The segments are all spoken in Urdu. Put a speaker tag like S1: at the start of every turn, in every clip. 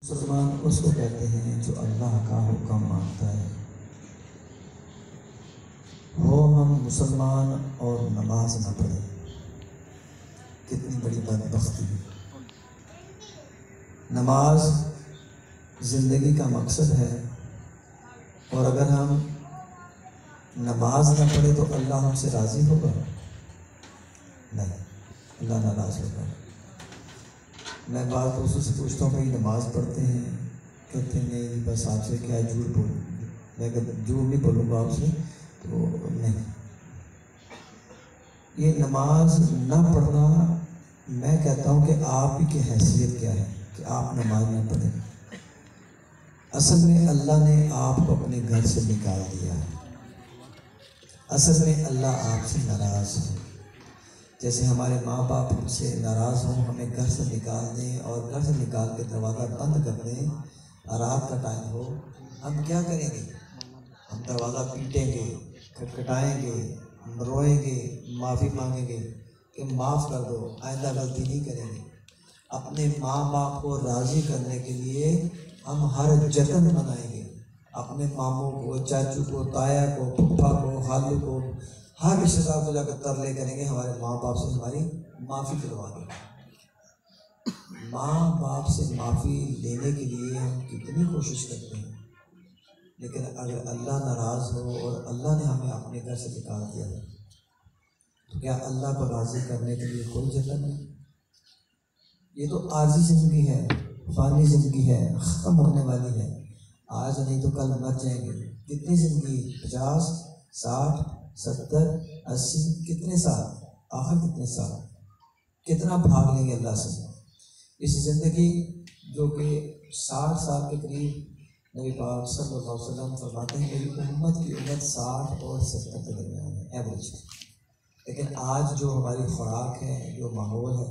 S1: مسلمان اس کو کہتے ہیں جو اللہ کا حکم مانتا ہے۔ ہو ہم مسلمان اور نماز نہ پڑھیں، کتنی بڑی بدبختی ہے۔ نماز زندگی کا مقصد ہے، اور اگر ہم نماز نہ پڑھیں تو اللہ ہم سے راضی ہوگا؟ نہیں، اللہ ناراض ہوگا۔ میں بعض دوستوں سے پوچھتا ہوں بھائی نماز پڑھتے ہیں؟ کہتے ہیں نہیں، بس آپ سے کیا جھوٹ بولوں گی۔ میں کہتا ہوں جھوٹ نہیں بولوں گا آپ سے، تو نہیں۔ یہ نماز نہ پڑھنا، میں کہتا ہوں کہ آپ کی حیثیت کیا ہے کہ آپ نماز نہ پڑھیں؟ اصل میں اللہ نے آپ کو اپنے گھر سے نکال دیا ہے۔ اصل میں اللہ آپ سے ناراض ہے۔ جیسے ہمارے ماں باپ ہم سے ناراض ہوں، ہمیں گھر سے نکال دیں اور گھر سے نکال کے دروازہ بند کر دیں، رات کا ٹائم ہو، ہم کیا کریں گے؟ ہم دروازہ پیٹیں گے، کھٹکھٹائیں گے، روئیں گے، معافی مانگیں گے کہ معاف کر دو، آئندہ غلطی نہیں کریں گے۔ اپنے ماں باپ کو راضی کرنے کے لیے ہم ہر جتن بنائیں گے۔ اپنے ماموں کو، چاچو کو، تایا کو، پھپھا کو، خالو کو، ہر رشتہ دار کو جا کر ترلے کریں گے، ہمارے ماں باپ سے ہماری معافی دلوا دیں۔ ماں باپ سے معافی لینے کے لیے ہم کتنی کوشش کرتے ہیں، لیکن اگر اللہ ناراض ہو اور اللہ نے ہمیں اپنے گھر سے نکال دیا ہے تو کیا اللہ کو راضی کرنے کے لیے کوئی جتن نہیں؟ یہ تو عارضی زندگی ہے، فانی زندگی ہے، ختم ہونے والی ہے۔ آج نہیں تو کل مر جائیں گے۔ کتنی زندگی؟ 50، 60، 70، 80، کتنے سال؟ آخر کتنے سال؟ کتنا بھاگ لیں گے اللہ سے؟ اس زندگی جو کہ 60 سال کے قریب نبی پاک صلی اللہ علیہ وسلم فرماتے ہیں میری امت کی عمر 60 اور 70 کے درمیان ہے، ایوریج۔ لیکن آج جو ہماری خوراک ہے، جو ماحول ہے،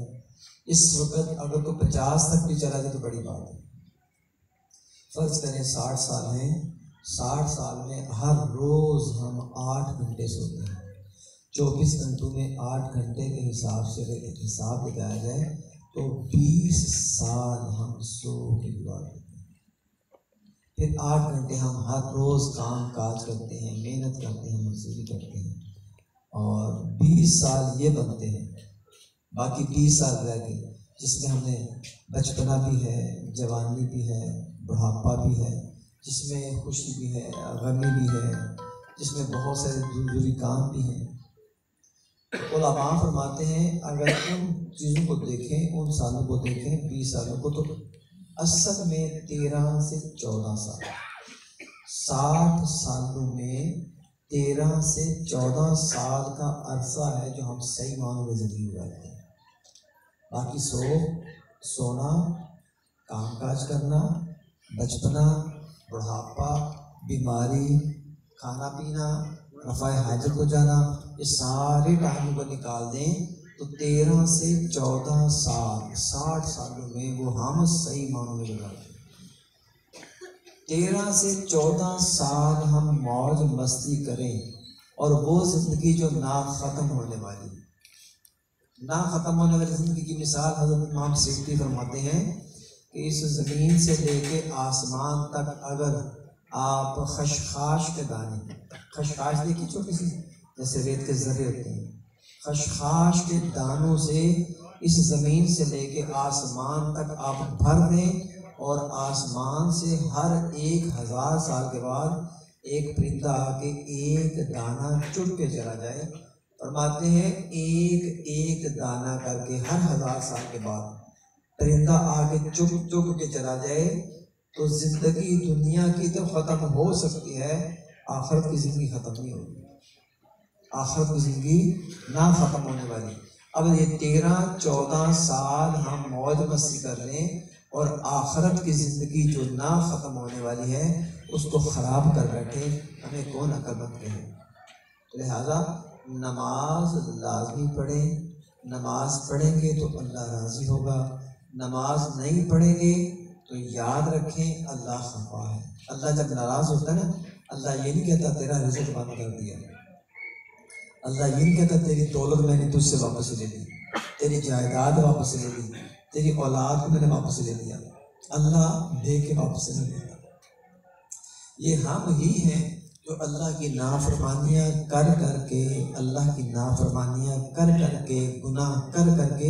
S1: اس وقت اگر تو 50 تک بھی چلا جائے تو بڑی بات ہے۔ فرض کریں 60 سال ہیں، 60 سال میں ہر روز ہم 8 گھنٹے سوتے ہیں۔ 24 گھنٹوں میں 8 گھنٹے کے حساب سے اگر حساب لگایا جائے تو 20 سال ہم سو کے گزارتے ہیں۔ پھر 8 گھنٹے ہم ہر روز کام کاج کرتے ہیں، محنت کرتے ہیں، مزدوری کرتے ہیں، اور 20 سال یہ بنتے ہیں۔ باقی 20 سال رہ گئے جس میں ہم نے بچپنا بھی ہے، جوانی بھی ہے، بڑھاپا بھی ہے، جس میں خوشی بھی ہے، غمی بھی ہے، جس میں بہت سارے ضروری کام بھی ہیں۔ علماء فرماتے ہیں اگر ان چیزوں کو دیکھیں، ان سالوں کو دیکھیں، 20 سالوں کو، تو اصل میں 13 سے 14 سال، 60 سالوں میں 13 سے 14 سال کا عرصہ ہے جو ہم صحیح معنوں میں زندگی گزارتے ہیں۔ باقی سونا، کام کاج کرنا، بچپنا، بڑھاپا، بیماری، کھانا پینا، رفع حاجت ہو جانا، یہ سارے ٹائموں کو نکال دیں تو 13 سے 14 سال، 60 سالوں میں وہ ہم صحیح معنوں میں گزارتے ہیں۔ 13 سے 14 سال ہم موج مستی کریں، اور وہ زندگی جو نہ ختم ہونے والی، نہ ختم ہونے والی زندگی کی مثال حضرت امام سیوطی فرماتے ہیں کہ اس زمین سے لے کے آسمان تک اگر آپ خشخاش کے دانے، خشخاش دیکھی چھوٹی سی جیسے ریت کے ذرے ہوتے ہیں، خشخاش کے دانوں سے اس زمین سے لے کے آسمان تک آپ بھر دیں، اور آسمان سے ہر 1000 سال کے بعد ایک پرندہ آ کے ایک دانہ چن کے چلا جائے، فرماتے ہیں ایک دانہ کر کے ہر 1000 سال کے بعد پرندہ آ کے چگ کے چلا جائے تو زندگی دنیا کی تو ختم ہو سکتی ہے، آخرت کی زندگی ختم نہیں ہوگی۔ آخرت کی زندگی نہ ختم ہونے والی۔ اب یہ 13-14 سال ہم موج مستی کر لیں، اور آخرت کی زندگی جو نہ ختم ہونے والی ہے اس کو خراب کر بیٹھے، ہمیں کون عقل مند کہے؟ لہذا نماز لازمی پڑھیں۔ نماز پڑھیں گے تو اللہ راضی ہوگا، نماز نہیں پڑھیں گے تو یاد رکھیں اللہ خفا ہے۔ اللہ جب ناراض ہوتا ہے نا، اللہ یہ نہیں کہتا تیرا رزق بند کر دیا، اللہ یہ نہیں کہتا تیری دولت میں نے تجھ سے واپس لے لی، تیری جائیداد واپس لے لی، تیری اولاد کو میں نے واپس لے لیا۔ اللہ دے کے واپس نہیں لیتا۔ یہ ہم ہی ہیں جو اللہ کی نافرمانیاں کر کر کے، اللہ کی نافرمانیاں کر کر کے، گناہ کر کر کے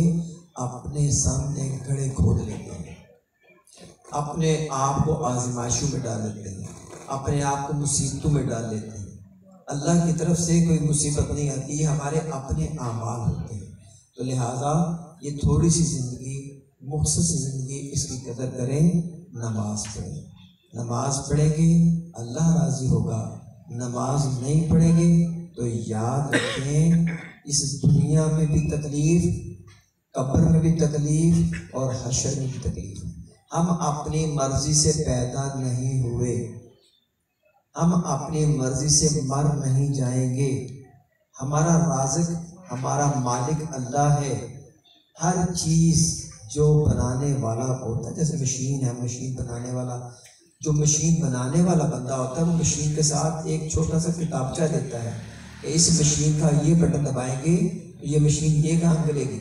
S1: اپنے سامنے گڑھے کھود لیتے ہیں، اپنے آپ کو آزمائشوں میں ڈال لیتے ہیں، اپنے آپ کو مصیبتوں میں ڈال لیتے ہیں۔ اللہ کی طرف سے کوئی مصیبت نہیں آتی، یہ ہمارے اپنے اعمال ہوتے ہیں۔ تو لہٰذا یہ تھوڑی سی زندگی، مختصر سی زندگی، اس کی قدر کریں، نماز پڑھیں۔ نماز پڑھیں گے اللہ راضی ہوگا، نماز نہیں پڑھیں گے تو یاد رکھیں اس دنیا میں بھی تکلیف، قبر میں بھی تکلیف اور حشر میں بھی تکلیف۔ ہم اپنی مرضی سے پیدا نہیں ہوئے، ہم اپنی مرضی سے مر نہیں جائیں گے۔ ہمارا رازق، ہمارا مالک اللہ ہے۔ ہر چیز جو بنانے والا ہوتا ہے، جیسے مشین ہے، مشین بنانے والا، جو مشین بنانے والا بندہ ہوتا ہے وہ مشین کے ساتھ ایک چھوٹا سا کتابچہ دیتا ہے کہ اس مشین کا یہ بٹن دبائیں گے تو یہ مشین یہ کام کرے گی،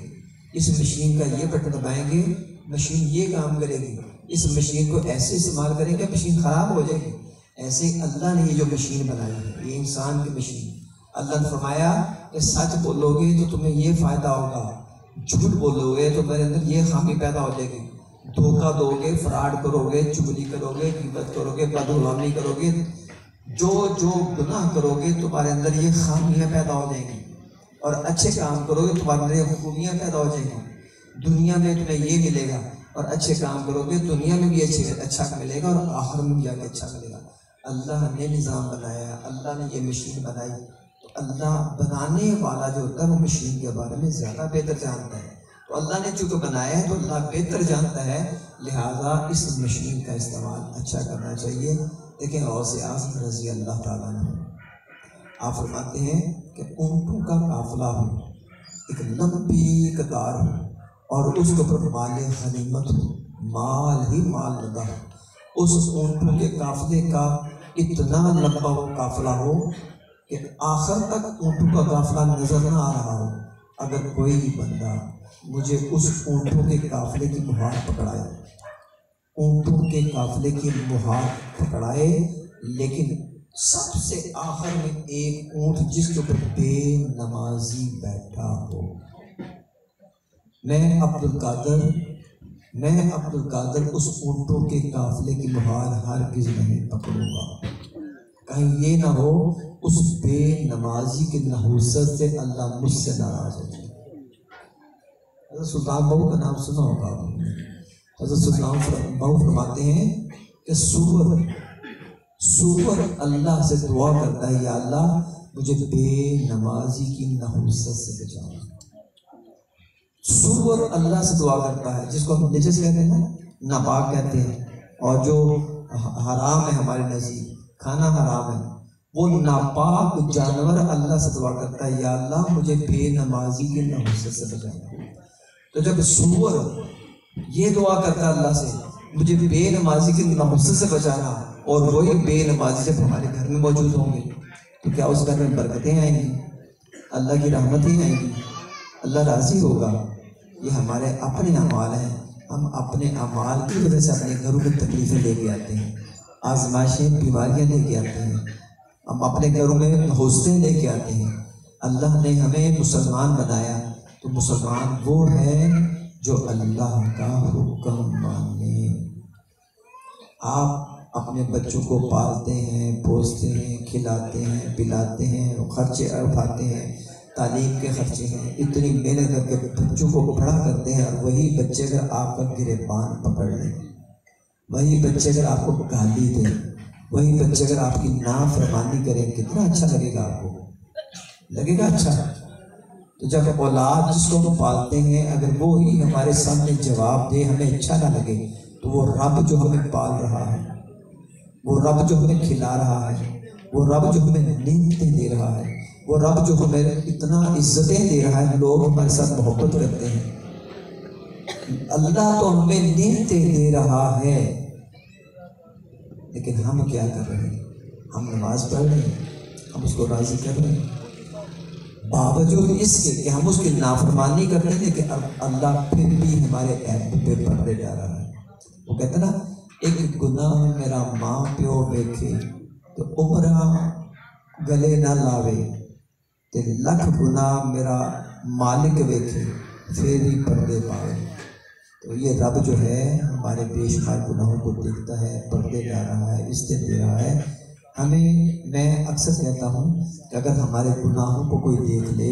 S1: اس مشین کا یہ بٹن دبائیں گے مشین یہ کام کرے گی، اس مشین کو ایسے استعمال کریں کہ مشین خراب ہو جائے گی۔ ایسے اللہ نے یہ جو مشین بنائی ہے، یہ انسان کی مشین، اللہ نے فرمایا کہ سچ بولو گے تو تمہیں یہ فائدہ ہوگا، جھوٹ بولو گے تو میرے اندر یہ خامی پیدا ہو جائے گی، دھوکہ دو گے، فراڈ کرو گے، چغلی کرو گے، غیبت کرو گے، بدغلامی کرو گے، جو گناہ کرو گے تمہارے اندر یہ خامیاں پیدا ہو جائیں گی، اور اچھے کام کرو گے تمہارے اندر یہ خوبیاں پیدا ہو جائیں گی۔ دنیا میں تمہیں یہ ملے گا، اور اچھے کام کرو گے دنیا میں بھی اچھا ملے گا اور آخر میں بھی جا کے اچھا ملے گا۔ اللہ نے نظام بنایا، اللہ نے یہ مشین بنائی، تو اللہ بنانے والا جو ہوتا ہے وہ مشین کے بارے میں زیادہ بہتر جانتا ہے۔ تو اللہ نے چونکہ بنایا ہے تو اللہ بہتر جانتا ہے، لہٰذا اس مشین کا استعمال اچھا کرنا چاہیے۔ دیکھیں غوث اعظم رضی اللہ تعالیٰ عنہ، آپ فرماتے ہیں کہ اونٹوں کا قافلہ ہو، ایک لمبی قطار ہو، اور اس کے اوپر مال غنیمت ہو، مال ہی مال لگا ہو، اس اونٹوں کے قافلے کا اتنا لمبا وہ قافلہ ہو کہ آخر تک اونٹوں کا قافلہ نظر نہ آ رہا ہو۔ اگر کوئی بندہ مجھے اس اونٹوں کے قافلے کی مہار پکڑائے، اونٹوں کے قافلے کی مہار پکڑائے، لیکن سب سے آخر میں ایک اونٹ جس کے اوپر بے نمازی بیٹھا ہو، میں عبد القادر اس اونٹوں کے قافلے کی مہار ہرگز نہیں پکڑوں گا۔ کہیں یہ نہ ہو اس بے نمازی کی نحوست سے اللہ مجھ سے ناراض ہو جائے۔ حضرت سلطان بہو کا نام سنا ہوگا آپ نے۔ حضرت سلطان بہو فرماتے ہیں کہ سور اللہ سے دعا کرتا ہے، یا اللہ مجھے بے نمازی کی نحوست سے بچانا۔ سور اللہ سے دعا کرتا ہے، جس کو ہم نجس کہتے ہیں، ناپاک کہتے ہیں، اور جو حرام ہے ہمارے نزدیک، کھانا حرام ہے، وہ ناپاک جانور اللہ سے دعا کرتا ہے، یا اللہ مجھے بے نمازی کی نحوست سے بچانا۔ تو جب سور یہ دعا کرتا ہے اللہ سے مجھے بے نمازی کی نحوست سے بچانا، اور وہی بے نمازی جب ہمارے گھر میں موجود ہوں گے تو کیا اس گھر میں برکتیں آئیں گی، اللہ کی رحمتیں آئیں گی، اللہ راضی ہوگا۔ یہ ہمارے اپنے اعمال ہیں، ہم اپنے اعمال کی وجہ سے اپنے گھروں میں تکلیفیں لے کے آتے ہیں، آزمائشیں، بیماریاں لے کے آتے ہیں، ہم اپنے گھروں میں حوصلے لے کے آتے ہیں۔ اللہ نے ہمیں مسلمان بنایا تو مسلمان وہ ہے جو اللہ کا حکم مانے۔ آپ اپنے بچوں کو پالتے ہیں، پوستے ہیں، کھلاتے ہیں، پلاتے ہیں، خرچے اٹھاتے ہیں، تعلیم کے خرچے ہیں، اتنی محنت کر کے بچوں کو بڑا کرتے ہیں، اور وہی بچے اگر آپ کا گریبان پکڑ لیں، وہی بچے اگر آپ کو گالی دیں، وہی بچے اگر آپ کی نافرمانی کریں، کتنا اچھا لگے گا؟ آپ کو لگے گا اچھا؟ تو جب اولاد جس کو ہم پالتے ہیں اگر وہ ہی ہمارے سامنے جواب دے، ہمیں اچھا نہ لگے، تو وہ رب جو ہمیں پال رہا ہے، وہ رب جو ہمیں کھلا رہا ہے، وہ رب جو ہمیں نعمتیں دے رہا ہے، وہ رب جو ہمیں اتنا عزتیں دے رہا ہے، لوگ ہمارے ساتھ محبت کرتے ہیں، اللہ تو ہمیں نعمتیں دے رہا ہے، لیکن ہم کیا کر رہے ہیں؟ ہم نماز پڑھ رہے ہیں، ہم اس کو راضی کر رہے ہیں، باوجود اس کے کہ ہم اس کی نافرمانی کرتے ہیں، لیکن اللہ پھر بھی ہمارے عیب پہ پردے ڈال رہا ہے۔ وہ کہتے نا ایک گناہ میرا ماں پیو ویکھے تو عمرہ گلے نہ لاوے، تے لکھ گناہ میرا مالک ویکھے پھر ہی پردے پاوے۔ تو یہ رب جو ہے ہمارے بے شمار گناہوں کو دیکھتا ہے، پردے لا رہا ہے، عزت دے رہا ہے ہمیں۔ میں اکثر کہتا ہوں کہ اگر ہمارے گناہوں کو کوئی دیکھ لے،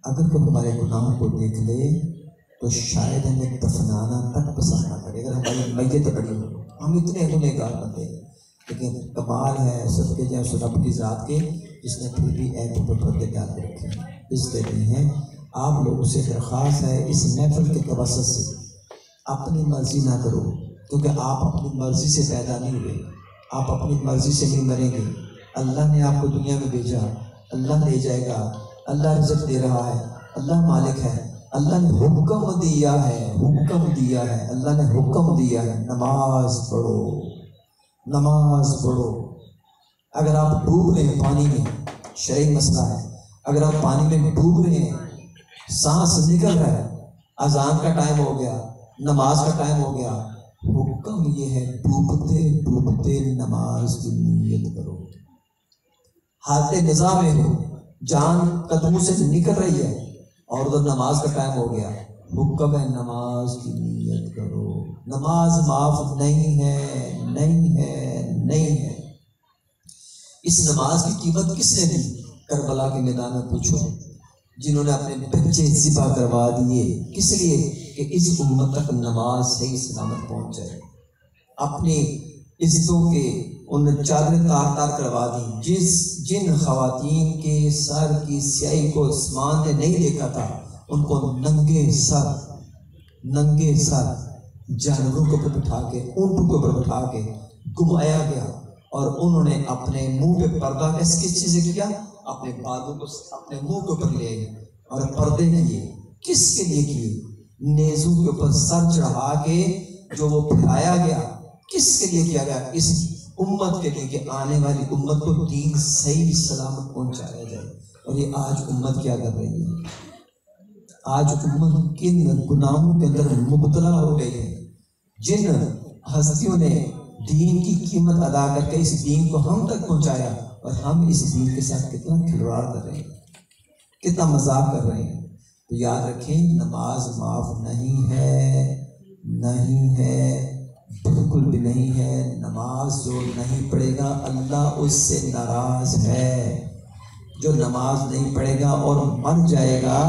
S1: اگر کوئی ہمارے گناہوں کو دیکھ لے تو شاید ہمیں دفنانا تک پسند نہ کرے، اگر ہماری میت بڑی ہو۔ ہم اتنے گنہگار بندے ہیں، لیکن کمال ہے صدقے جائیں اس رب کی ذات کے جس نے پھر بھی عیبوں پر پردے ڈال کے رکھے ہیں، عزتیں دی ہیں۔ آپ لوگوں سے درخواست ہے اس محفل کے توسط سے اپنی مرضی نہ کرو، کیونکہ آپ اپنی مرضی سے پیدا نہیں ہوئے، آپ اپنی مرضی سے نہیں مریں گے۔ اللہ نے آپ کو دنیا میں بھیجا، اللہ لے جائے گا، اللہ رزق دے رہا ہے، اللہ مالک ہے، اللہ نے حکم دیا ہے، حکم دیا ہے، اللہ نے حکم دیا ہے نماز پڑھو، نماز پڑھو۔ اگر آپ ڈوب رہے ہیں پانی میں، شرعی مسئلہ ہے، اگر آپ پانی میں ڈوب رہے ہیں، سانس نکل رہا ہے، اذان کا ٹائم ہو گیا، نماز کا ٹائم ہو گیا، حکم یہ ہے ڈوبتے ڈوبتے نماز کی نیت کرو۔ حالت نزاع میں ہو، جان قدموں سے نکل رہی ہے اور ادھر نماز کا ٹائم ہو گیا، حکم ہے نماز کی نیت کرو۔ نماز معاف نہیں ہے، نہیں ہے، نہیں ہے۔ اس نماز کی قیمت کس نے دی؟ کربلا کے میدان میں پوچھو، جنہوں نے اپنے بچے ذبح کروا دیے، کس لیے؟ کہ اس امت تک نماز صحیح سلامت پہنچ جائے۔ اپنی عزتوں کے ان چادریں تار تار کروا دی، جن خواتین کے سر کی سیاہی کو آسمان نے نہیں دیکھا تھا، ان کو ننگے سر جانوروں کے اوپر بٹھا کے، اونٹوں کے اوپر بٹھا کے گھمایا گیا، اور انہوں نے اپنے منہ پہ پردہ کس چیز سے کیا؟ اپنے بالوں کو اپنے منہ کے اوپر لے آئے اور پردے کیے۔ کس کے لیے کیے؟ نیزوں کے اوپر سر چڑھا کے جو وہ پھیلایا گیا، کس کے لیے کیا گیا؟ اس امت کے لیے کہ آنے والی امت کو دین صحیح سلامت پہنچایا جائے۔ اور یہ آج امت کیا کر رہی ہے؟ آج امت کن گناہوں کے اندر مبتلا ہو گئی ہے؟ جن ہستیوں نے دین کی قیمت ادا کر کے اس دین کو ہم تک پہنچایا، اور ہم اس دین کے ساتھ کتنا کھلواڑ کر رہے ہیں، کتنا مذاق کر رہے ہیں۔ تو یاد رکھیں نماز معاف نہیں ہے، نہیں ہے، بالکل بھی نہیں ہے۔ نماز جو نہیں پڑھے گا اللہ اس سے ناراض ہے۔ جو نماز نہیں پڑھے گا اور مر جائے گا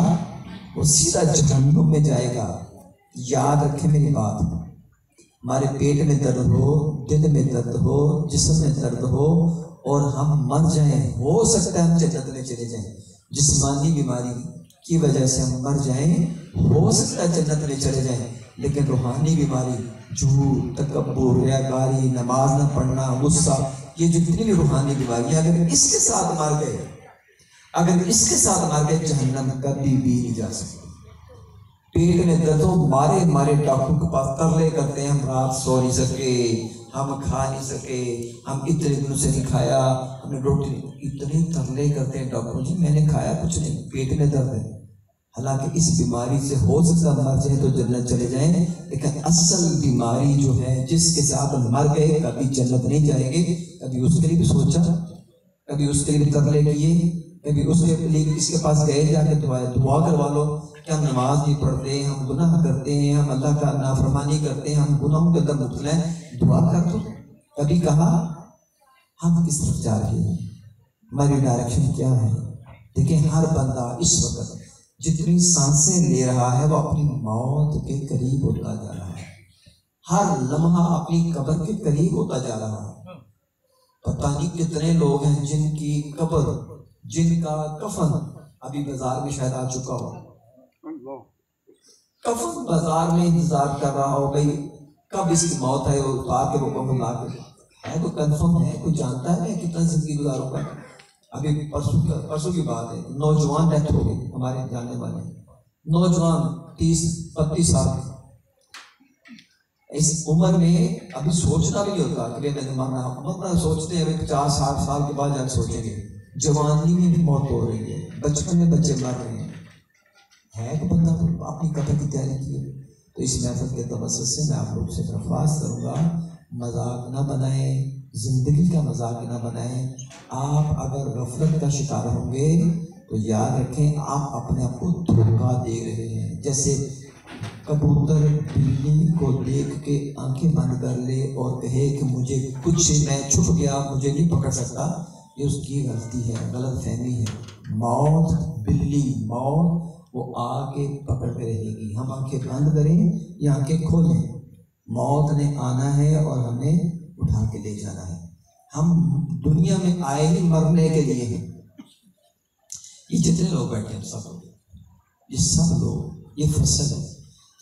S1: وہ سیدھا جہنم میں جائے گا۔ یاد رکھیں میری بات، ہمارے پیٹ میں درد ہو، دل میں درد ہو، جسم میں درد ہو اور ہم مر جائیں، ہو سکتا ہے ہم جنت میں چلے جائیں۔ جسمانی بیماری کی وجہ سے ہم مر جائیں، ہو سکتا ہے جنت میں چلے جائیں، لیکن روحانی بیماری، جھوٹ، تکبر، ریاکاری، نماز نہ پڑھنا، غصہ، یہ جتنی بھی روحانی بیماری ہے، اگر اس کے ساتھ مر گئے، اگر اس کے ساتھ مر گئے، جہنم کبھی بھی نہیں جا سکتے۔ پیٹ میں درد ہو، مارے ڈاکٹر کے پاس ترلے کرتے ہیں، ہم رات سو نہیں سکے، ہم کھا نہیں سکے، ہم اتنے دنوں سے نہیں کھایا، ہم نے روٹی، اتنے ترلے کرتے ہیں ڈاکٹر جی میں نے کھایا کچھ نہیں، پیٹ میں درد ہے۔ حالانکہ اس بیماری سے ہو سکتا مر جائیں تو جنت چلے جائیں، لیکن اصل بیماری جو ہے جس کے ساتھ مر گئے کبھی جنت نہیں جائیں گے۔ کبھی اس کے لیے بھی سوچا، کبھی اس کے لیے بھی ترلے کیے، کبھی اس کے لیے اس کے پاس گئے جا کے دعا کروا لو کہ ہم نماز نہیں پڑھتے، ہم گناہ کرتے ہیں، ہم اللہ کا نافرمانی کرتے ہیں، ہم گناہوں کے اندر مبتلا ہیں، دعا کر دو۔ کبھی کہا ہم کس طرف جا رہے ہیں، ہماری ڈائریکشن کیا ہے؟ دیکھیں ہر بندہ اس وقت جتنی سانسیں لے رہا ہے وہ اپنی موت کے قریب ہوتا جا رہا ہے، ہر لمحہ اپنی قبر کے قریب ہوتا جا رہا ہے۔ پتہ نہیں کتنے لوگ ہیں جن کی قبر، جن کا کفن ابھی بازار میں شاید آ چکا ہو، کفن بازار میں انتظار کر رہا ہو بھائی کب اس کی موت ہے، وہ اتار کے وہ کفن لا کے ہے تو کنفرم ہے، کوئی جانتا ہے میں کتنا زندگی گزاروں گا۔ ابھی پرسوں کی بات ہے، نوجوان ڈیتھ ہو گئی ہمارے جاننے والے نوجوان 30-32 سال کے، اس عمر میں ابھی سوچنا بھی نہیں ہوتا کہ میں نے مارنا، مرنا سوچتے ہیں ابھی 50-60 سال کے بعد جا کے سوچیں گے۔ جوانی میں بھی موت ہو رہی ہے، بچپن میں بچے مر رہے ہیں، ہے کہ بندہ اپنی قبر کی تیاری کی ہے۔ تو اس محفل کے توسط سے میں آپ لوگ سے درخواست کروں گا، مذاق نہ بنائیں، زندگی کا مذاق نہ بنائیں۔ آپ اگر غفلت کا شکار ہوں گے تو یاد رکھیں آپ اپنے آپ کو دھوکہ دے رہے ہیں۔ جیسے کبوتر بلی کو دیکھ کے آنکھیں بند کر لے اور کہے کہ مجھے کچھ، میں چھپ گیا، مجھے نہیں پکڑ سکتا، یہ اس کی غلطی ہے، غلط فہمی ہے۔ موت، بلی موت وہ آ کے پکڑ کے رہے گی۔ ہم آنکھیں بند کریں یا آنکھیں کھولیں، موت نے آنا ہے اور ہمیں اٹھا کے لے جانا ہے۔ ہم دنیا میں آئے ہی مرنے کے لیے ہیں۔ یہ جتنے لوگ بیٹھے ہیں سب لوگ، یہ سب لوگ، یہ فصل ہے۔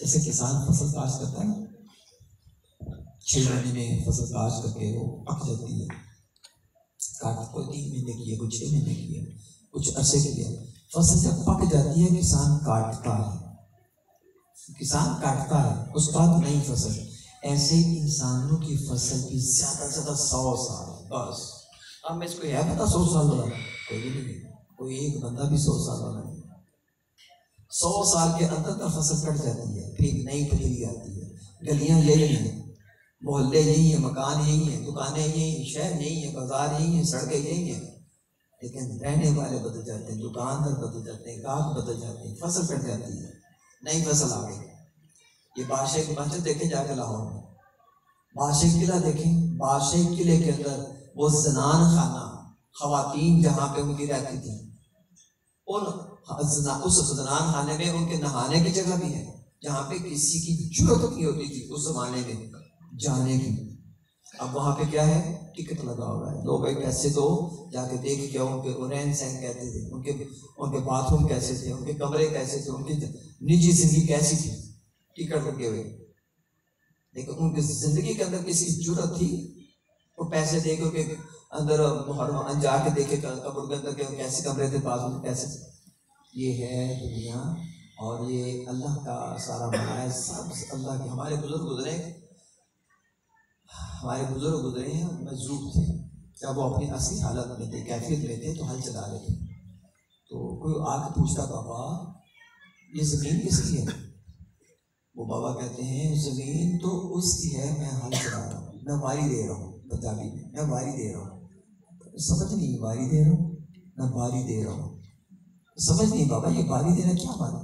S1: جیسے کسان فصل کاشت کرتا ہے نا، 6 مہینے میں فصل کاشت کر کے وہ پک جاتی ہے، کاٹ کوئی 3 مہینے کی ہے، کوئی 6 مہینے کی ہے، کچھ عرصے کی ہے۔ فصل جب پک جاتی ہے کسان کاٹتا ہے، کسان کاٹتا ہے، اس کا نئی فصل۔ ایسے ہی انسانوں کی فصل بھی زیادہ سے زیادہ 100 سال بس۔ اب میں اس کو ہے پتا 100 سال والا کوئی بھی نہیں، کوئی ایک بندہ بھی 100 سال والا نہیں۔ 100 سال کے اندر فصل کٹ جاتی ہے، پھر نئی پنیری آتی ہے۔ گلیاں یہی ہیں، محلے یہی ہیں، مکان یہی ہیں، دکانیں یہی ہیں، شہر یہی ہیں، بازار یہی ہیں، سڑکیں یہی ہیں، لیکن رہنے والے بدل جاتے ہیں، دکاندار بدل جاتے ہیں، گاہک بدل جاتے ہیں، فصل کٹ جاتی ہے، نئی فصل آ گئی۔ یہ بادشاہ کی مسجد دیکھیں جا کے لاہور میں، بادشاہ قلعہ دیکھیں، بادشاہ قلعے کے اندر وہ زنان خانہ، خواتین جہاں پہ ان کی رہتی تھیں، اس زنان خانے میں ان کے نہانے کی جگہ بھی ہے، جہاں پہ کسی کی جرت نہیں ہوتی تھی اس زمانے میں جانے کی۔ اب وہاں پہ کیا ہے، ٹکٹ لگا ہوا ہے، لوگ ایک پیسے دو، جا کے دیکھ کے ان کے رہن سہن کہتے تھے، ان کے باتھ روم کیسے تھے، ان کے کمرے کیسے تھے، ان کی نجی زندگی کیسی تھی، ٹکٹ لگے ہوئے۔ لیکن ان کی زندگی کے اندر کسی کی جرت تھی، وہ پیسے دے کے اندر محرم جا کے دیکھے قبر کے اندر کیسے کمرے تھے، باتھ روم کیسے تھے۔ یہ ہے دنیا، اور یہ اللہ کا سارا بنایا، سب اللہ کے۔ ہمارے بزرگ گزرے ہیں، مجذوب تھے، جب وہ اپنی اصلی حالت میں تھے، کیفیت میں تھے، تو ہل چلا رہے تھے۔ تو کوئی آ کے پوچھتا، بابا یہ زمین کس کی ہے؟ وہ بابا کہتے ہیں زمین تو اس کی ہے، میں ہل چلا رہا ہوں، میں واری دے رہا ہوں، پنجابی میں میں واری دے رہا ہوں۔ سمجھ نہیں، واری دے رہا ہوں، میں واری دے رہا ہوں، سمجھ نہیں بابا یہ باری دینا کیا بات؟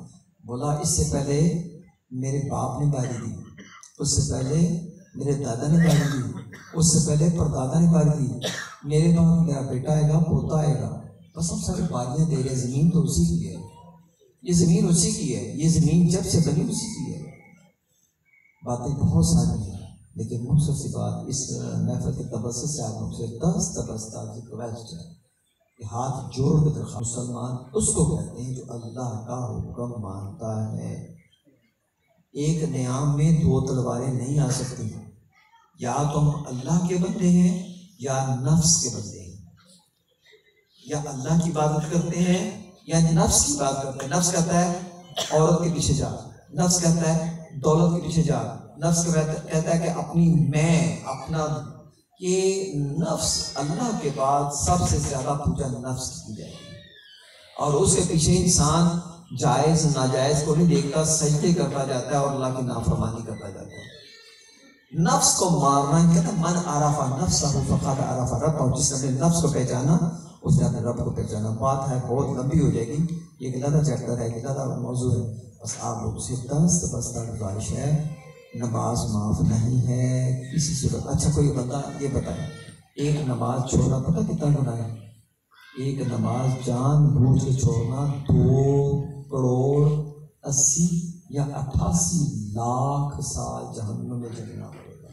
S1: بولا اس سے پہلے میرے باپ نے باری دی، اس سے پہلے میرے دادا نے باری دی، اس سے پہلے پردادا نے باری دی، میرے بعد میرا بیٹا آئے گا، پوتا آئے گا، بس ہم سارے باریاں دے رہے۔ زمین تو اسی کی ہے، یہ زمین اسی کی ہے، یہ زمین جب سے بنی اسی کی ہے۔ باتیں بہت ساری ہیں، لیکن مختصر سی بات اس محفل کے تبصرے سے آپ لوگ سے 10 تبصرات ریکویسٹ ہے کہ ہاتھ جوڑ کے درخواست، مسلمان اس کو کہتے ہیں جو اللہ کا حکم مانتا ہے۔ ایک نیام میں 2 تلواریں نہیں آ سکتی، یا تم اللہ کے بندے ہیں یا نفس کے بندے ہیں، یا اللہ کی عبادت کرتے ہیں یا نفس کی عبادت کرتے ہیں۔ نفس کہتا ہے عورت کے پیچھے جا، نفس کہتا ہے دولت کے پیچھے جا، نفس کہتا ہے کہ اپنی میں اپنا، یہ نفس اللہ کے بعد سب سے زیادہ پوجا نفس کی جائے گی، اور اس کے پیچھے انسان جائز ناجائز کو نہیں دیکھتا، سجدے کرتا جاتا ہے اور اللہ کی نافرمانی کرتا جاتا ہے۔ نفس کو مارنا، کہتا ہے من عرف نفسہ فقد عرف ربہ، جس نے نفس کو پہچانا اس نے اپنے رب کو پہچانا۔ بات ہے بہت لمبی ہو جائے گی، یہ ایک علیحدہ چیپٹر ہے، ایک علیحدہ موضوع ہے، بس آپ لوگ سے 10 گزارش ہے، نماز معاف نہیں ہے کسی صورت۔ اچھا کوئی بندہ یہ بتائے، ایک نماز چھوڑنا پتہ کتنا گناہ ہے؟ ایک نماز جان بوجھ کے چھوڑنا 2 کروڑ 80 یا 88 لاکھ سال جہنم میں جلنا پڑے گا۔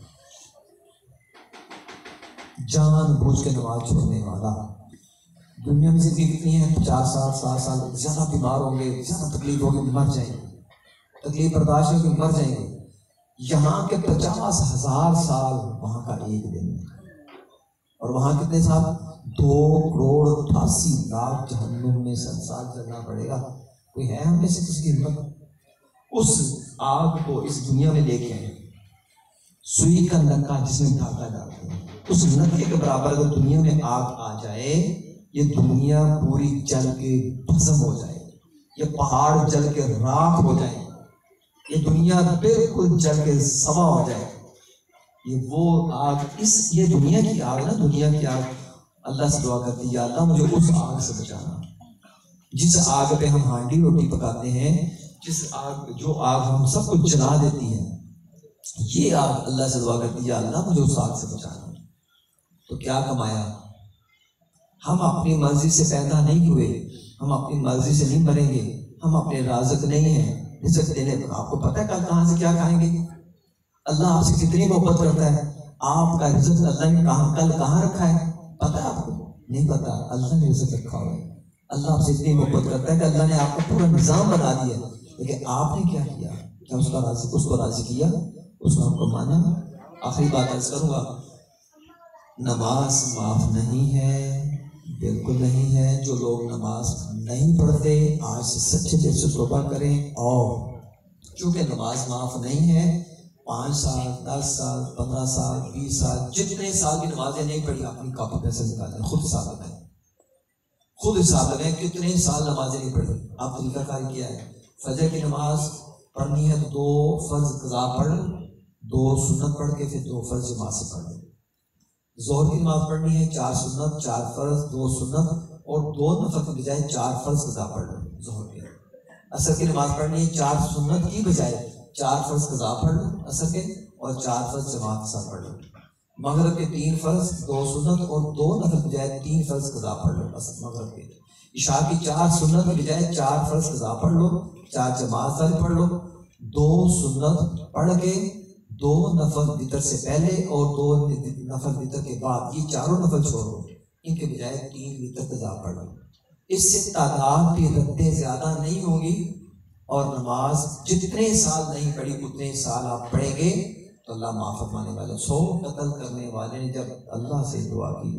S1: جان بوجھ کے نماز چھوڑنے والا، دنیا میں زندگی کتنی ہے؟ 50 سال 60 سال، زیادہ بیمار ہوں گے، زیادہ تکلیف ہوگی، مر جائیں گے، تکلیف برداشت ہوگی، مر جائیں گے۔ یہاں کے 50,000 سال وہاں کا ایک دن ہے، اور وہاں کتنے سال؟ 2 کروڑ 88 لاکھ جہنم میں سال چلنا پڑے گا۔ کوئی ہے ہم میں سے کسی کی ہمت اس آگ کو اس دنیا میں لے کے آئے؟ سوئی کا نکا جس میں دھاگا ڈالتے ہیں، اس نکے کے برابر اگر دنیا میں آگ آ جائے، یہ دنیا پوری جل کے بھسم ہو جائے، یہ پہاڑ جل کے راکھ ہو جائے، یہ دنیا بالکل جل کے سوا ہو جائے. یہ وہ آگ، یہ دنیا کی آگ نا، دنیا کی آگ. اللہ سے دعا کرتی یا اللہ مجھے اس آگ سے بچانا جس آگ پہ ہم ہانڈی روٹی پکاتے ہیں، جو آگ ہم سب کو جلا دیتی ہے. یہ آگ اللہ سے دعا کرتی یا اللہ مجھے اس آگ سے بچانا. تو کیا کمایا؟ ہم اپنی مرضی سے پیدا نہیں ہوئے، ہم اپنی مرضی سے نہیں مریں گے، ہم اپنے رازق نہیں ہیں. رزق دینے آپ کو پتہ ہے کل کہاں سے کیا کھائیں گے؟ اللہ آپ سے کتنی محبت کرتا ہے. آپ کا رزق اللہ نے کل کہاں رکھا ہے پتہ ہے آپ کو؟ نہیں پتا. اللہ نے رزق رکھا ہوا ہے. اللہ آپ سے اتنی محبت کرتا ہے کہ اللہ نے آپ کو پورا نظام بنا دیا، لیکن آپ نے کیا کیا؟ کیا اس کو راضی کیا؟ اس کو آپ کو مانا؟ آخری بات عرض کروں گا، نماز معاف نہیں ہے، بالکل نہیں ہے. جو لوگ نماز نہیں پڑھتے آج سے سچے دل سے توبہ کریں. اور چونکہ نماز معاف نہیں ہے، 5 سال 10 سال 15 سال 20 سال جتنے سال کی نمازیں نہیں پڑھی، اپنی کاپی پیسے نکالیں، خود حساب لگائیں، خود حساب لگائیں کتنے سال نمازیں نہیں پڑھی. آپ طریقہ کار کیا ہے؟ فجر کی نماز پڑھنی ہے تو 2 فرض قضا پڑھ، 2 سنت پڑھ کے پھر 2 فرض جماعت سے پڑھ لو. ظہر کی نماز پڑھنی ہے 4 سنت 4 فرض 2 سنت اور 2 نفل کی بجائے 4 فرض قضا پڑھ لو ظہر کے. عصر کی نماز پڑھنی ہے 4 سنت کی بجائے 4 فرض قضا پڑھ لو عصر کے، اور 4 فرض جماعت کے ساتھ پڑھ لو. مغرب کے 3 فرض 2 سنت اور 2 نفل کی بجائے 3 فرض قضا پڑھ لو مغرب کے. عشاء کی 4 سنت کی بجائے 4 فرض قضا پڑھ لو، 4 جماعت سے پڑھ لو. 2 سنت پڑھ کے 2 نفل وتر سے پہلے اور 2 نفل وتر کے بعد، یہ چاروں نفل چھوڑو، ان کے بجائے 3 وتر قضا پڑھ لو. اس سے تعداد کی رتیں زیادہ نہیں ہوں گی، اور نماز جتنے سال نہیں پڑھی اتنے سال آپ پڑھیں گے تو اللہ معاف فرمانے والے. 100 قتل کرنے والے نے جب اللہ سے دعا کی،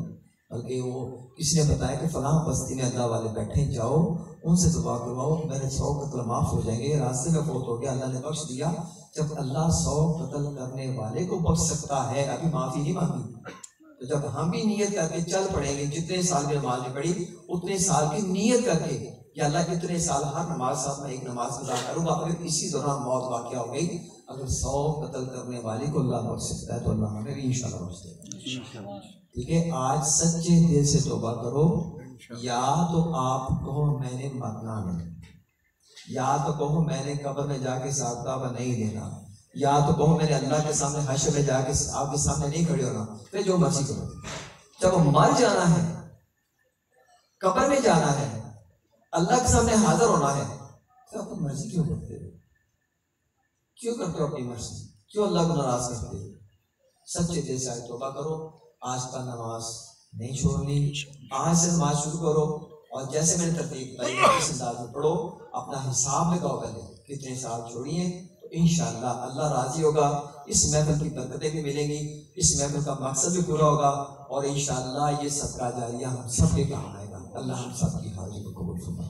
S1: بلکہ وہ کسی نے بتایا کہ فلاں بستی میں اللہ والے بیٹھے، جاؤ ان سے دعا کرواؤ، میرے 100 قتل معاف ہو جائیں گے. راستے میں فوت ہو گیا، اللہ نے بخش دیا. جب اللہ 100 قتل کرنے والے کو بخش سکتا ہے، ابھی معافی نہیں مانگی، تو جب ہم بھی نیت کر کے چل پڑیں گے، جتنے سال کی نماز میں پڑھی اتنے سال کی نیت کر کے کہ اللہ اتنے سال ہر نماز ساتھ میں ایک نماز قضا کروں گا. اگر اسی دوران موت واقع ہو گئی، اگر 100 قتل کرنے والے کو اللہ بخش سکتا ہے تو اللہ ہمیں بھی انشاءاللہ بخش دے گا. ٹھیک ہے، آج سچے دل سے توبہ کرو. یا تو آپ کہو میں نے مرنا نہیں، یا تو کہو میں نے قبر میں جا کے حساب کتاب نہیں دینا، یا تو کہو میں نے اللہ کے سامنے حشر میں جا کے آپ کے سامنے نہیں کھڑے ہونا. پھر جو مرضی کرو. جب مر جانا ہے، قبر میں جانا ہے، اللہ کے سامنے حاضر ہونا ہے، تو اپنی مرضی کیوں کرتے ہو؟ کیوں کرتے ہو اپنی مرضی؟ کیوں اللہ کو ناراض کرتے ہو؟ سچے دل سے توبہ کرو. آج کا نماز نہیں چھوڑنی، آج سے نماز شروع کرو، اور جیسے میں نے ترتیب بتائی اس انداز میں پڑھو. اپنا حساب لگاؤ پہلے کتنے سال چھوڑیے، تو انشاءاللہ اللہ راضی ہوگا. اس محفل کی برکتیں بھی ملیں گی، اس محفل کا مقصد بھی پورا ہوگا، اور انشاءاللہ یہ صدقہ جاریہ ہم سب کے کام آئے گا. اللہ ہم سب کی حاضری کو قبول فرمائے.